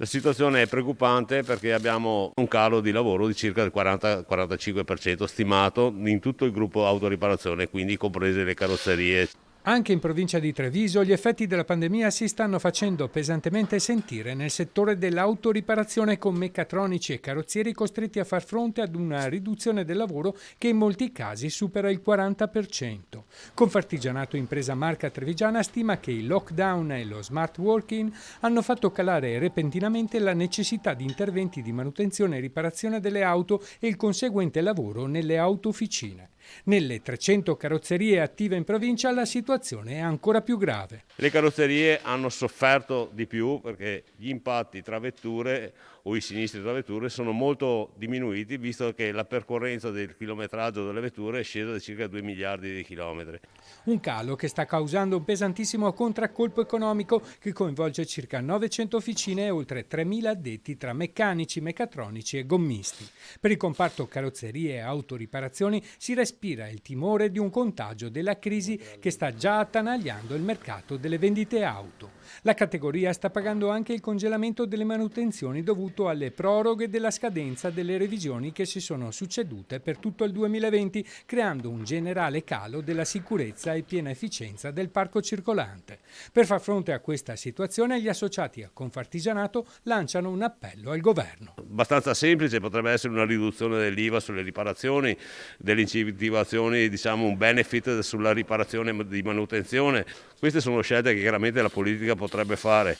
La situazione è preoccupante perché abbiamo un calo di lavoro di circa il 40-45% stimato in tutto il gruppo autoriparazione, quindi comprese le carrozzerie. Anche in provincia di Treviso gli effetti della pandemia si stanno facendo pesantemente sentire nel settore dell'autoriparazione, con meccatronici e carrozzieri costretti a far fronte ad una riduzione del lavoro che in molti casi supera il 40%. Confartigianato, impresa marca trevigiana, stima che il lockdown e lo smart working hanno fatto calare repentinamente la necessità di interventi di manutenzione e riparazione delle auto e il conseguente lavoro nelle autofficine. Nelle 300 carrozzerie attive in provincia la situazione è ancora più grave. Le carrozzerie hanno sofferto di più perché gli impatti tra vetture o i sinistri tra vetture sono molto diminuiti, visto che la percorrenza del chilometraggio delle vetture è scesa di circa 2 miliardi di chilometri. Un calo che sta causando un pesantissimo contraccolpo economico che coinvolge circa 900 officine e oltre 3.000 addetti tra meccanici, meccatronici e gommisti. Per il comparto carrozzerie e autoriparazioni si respira il timore di un contagio della crisi che sta già attanagliando il mercato delle vendite auto. La categoria sta pagando anche il congelamento delle manutenzioni dovuto alle proroghe della scadenza delle revisioni che si sono succedute per tutto il 2020, creando un generale calo della sicurezza e piena efficienza del parco circolante. Per far fronte a questa situazione, gli associati a Confartigianato lanciano un appello al governo. Abbastanza semplice, potrebbe essere una riduzione dell'IVA sulle riparazioni, delle incentivazioni, un benefit sulla riparazione di manutenzione. Queste sono scelte che chiaramente la politica potrebbe fare.